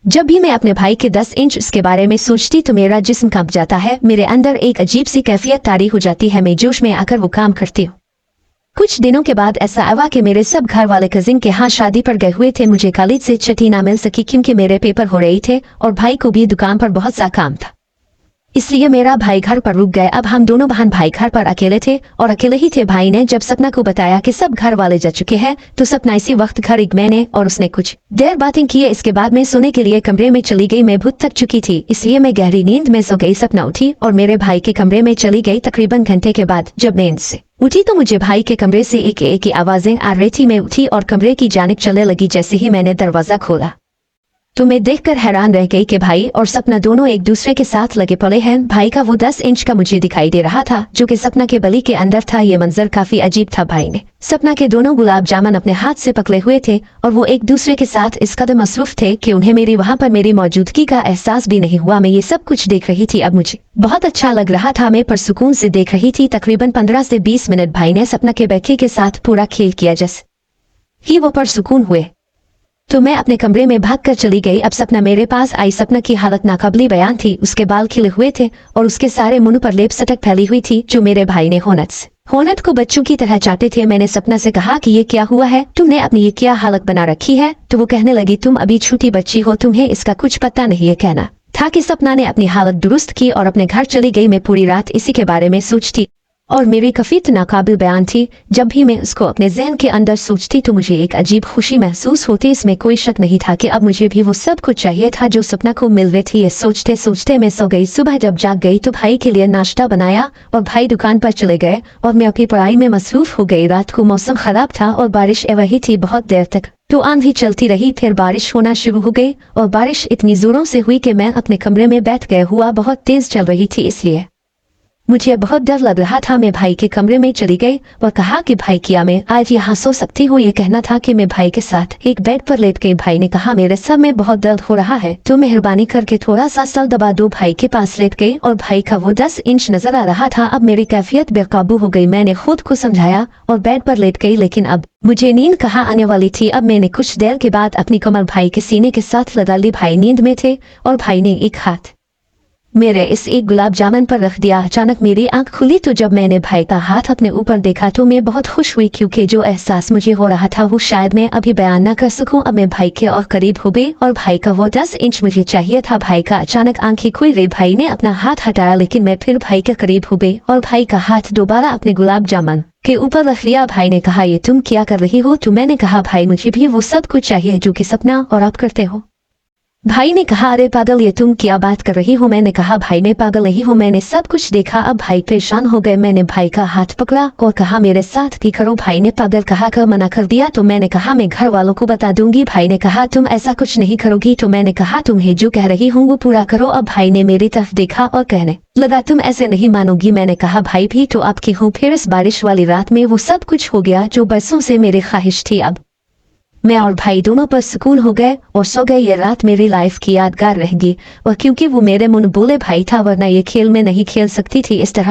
जब भी मैं अपने भाई के 10 इंच उसके बारे में सोचती तो मेरा जिस्म कांप जाता है, मेरे अंदर एक अजीब सी कैफियत तारी हो जाती है। मैं जोश में आकर वो काम करती हूँ। कुछ दिनों के बाद ऐसा हुआ कि मेरे सब घर वाले कजिन के यहाँ शादी पर गए हुए थे। मुझे कॉलेज से छुट्टी ना मिल सकी क्योंकि मेरे पेपर हो रहे थे और भाई को भी दुकान पर बहुत सा काम था, इसलिए मेरा भाई घर पर रुक गए। अब हम दोनों बहन भाई घर पर अकेले थे और अकेले ही थे। भाई ने जब सपना को बताया कि सब घर वाले जा चुके हैं तो सपना इसी वक्त घर एक मैंने और उसने कुछ देर बातें की। इसके बाद मैं सोने के लिए कमरे में चली गई। मैं बहुत थक चुकी थी, इसलिए मैं गहरी नींद में सो गई। सपना उठी और मेरे भाई के कमरे में चली गई। तकरीबन घंटे के बाद जब नींद से उठी तो मुझे भाई के कमरे से एक एक की आवाजें आ रही थी। मैं उठी और कमरे की जानिब चलने लगी। जैसे ही मैंने दरवाजा खोला तो मैं देखकर हैरान रह गई कि भाई और सपना दोनों एक दूसरे के साथ लगे पड़े हैं। भाई का वो 10 इंच का मुझे दिखाई दे रहा था जो कि सपना के बली के अंदर था। ये मंजर काफी अजीब था। भाई ने सपना के दोनों गुलाब जामुन अपने हाथ से पकड़े हुए थे और वो एक दूसरे के साथ इस कदर मसरूफ थे कि उन्हें मेरी वहाँ पर मेरी मौजूदगी का एहसास भी नहीं हुआ। मैं ये सब कुछ देख रही थी। अब मुझे बहुत अच्छा लग रहा था। मैं परसुकून से देख रही थी। तकरीबन 15 से 20 मिनट भाई ने सपना के बैठे के साथ पूरा खेल किया। जैसे ही वो परसुकून हुए तो मैं अपने कमरे में भागकर चली गई। अब सपना मेरे पास आई। सपना की हालत नाकाबिले बयान थी। उसके बाल खिले हुए थे और उसके सारे मुंह पर लेप सटक फैली हुई थी जो मेरे भाई ने होनट को बच्चों की तरह चाटे थे। मैंने सपना से कहा कि ये क्या हुआ है, तुमने अपनी ये क्या हालत बना रखी है? तो वो कहने लगी, तुम अभी छोटी बच्ची हो, तुम्हें इसका कुछ पता नहीं। है कहना था कि सपना ने अपनी हालत दुरुस्त की और अपने घर चली गई। मैं पूरी रात इसी के बारे में सोचती और मेरी कफीत नाकाबिल बयान थी। जब भी मैं उसको अपने जहन के अंदर सोचती तो मुझे एक अजीब खुशी महसूस होती। इसमें कोई शक नहीं था कि अब मुझे भी वो सब कुछ चाहिए था जो सपना को मिल रही थी। ये सोचते सोचते मैं सो गई। सुबह जब जाग गई तो भाई के लिए नाश्ता बनाया और भाई दुकान पर चले गए और मैं अपनी पढ़ाई में मसरूफ हो गई। रात को मौसम खराब था और बारिश वही थी बहुत देर तक। तो आंधी चलती रही, फिर बारिश होना शुरू हो गई और बारिश इतनी जोरों से हुई कि मैं अपने कमरे में बैठ गया हुआ बहुत तेज चल रही थी, इसलिए मुझे बहुत डर लग रहा था। मैं भाई के कमरे में चली गई और कहा कि भाई, क्या मैं आज यहाँ सो सकती हूँ? ये कहना था कि मैं भाई के साथ एक बेड पर लेट गई। भाई ने कहा, मेरे सर में बहुत दर्द हो रहा है तो मेहरबानी करके थोड़ा सा सर दबा दो। भाई के पास लेट गई और भाई का वो 10 इंच नजर आ रहा था। अब मेरी कैफियत बेकाबू हो गई। मैंने खुद को समझाया और बेड पर लेट गई, लेकिन अब मुझे नींद कहाँ आने वाली थी। अब मैंने कुछ देर के बाद अपनी कमर भाई के सीने के साथ लगा ली। भाई नींद में थे और भाई ने एक हाथ मेरे इस एक गुलाब जामुन पर रख दिया। अचानक मेरी आंख खुली तो जब मैंने भाई का हाथ अपने ऊपर देखा तो मैं बहुत खुश हुई क्योंकि जो एहसास मुझे हो रहा था वो शायद मैं अभी बयान न कर सकूं। अब मैं भाई के और करीब हो गई और भाई का वो 10 इंच मुझे चाहिए था। भाई का अचानक आंखें खुल गई। भाई ने अपना हाथ हटाया लेकिन मैं फिर भाई के करीब हो गई और भाई का हाथ दोबारा अपने गुलाब जामुन के ऊपर रख लिया। भाई ने कहा, ये तुम क्या कर रही हो? तो मैंने कहा, भाई मुझे भी वो सब कुछ चाहिए जो कि सपना और आप करते हो। भाई ने कहा, अरे पागल, ये तुम क्या बात कर रही हो? मैंने कहा, भाई मैं पागल नहीं हूँ, मैंने सब कुछ देखा। अब भाई परेशान हो गए। मैंने भाई का हाथ पकड़ा और कहा, मेरे साथ भी करो। भाई ने पागल कहा कर मना कर दिया तो मैंने कहा, मैं घर वालों को बता दूंगी। भाई ने कहा, तुम ऐसा कुछ नहीं करोगी। तो मैंने कहा, तुम्हें जो कह रही हूँ वो पूरा करो। अब भाई ने मेरी तरफ देखा और कहने लगा, तुम ऐसे नहीं मानोगी। मैंने कहा, भाई भी तो आपकी हूँ। फिर इस बारिश वाली रात में वो सब कुछ हो गया जो बरसों से मेरी ख्वाहिश थी। अब मैं और भाई दोनों पर सुकून हो गए और सो गए। ये रात मेरी लाइफ की यादगार रहेगी और क्योंकि वो मेरे मुंह बोले भाई था, वरना ये खेल में नहीं खेल सकती थी इस तरह।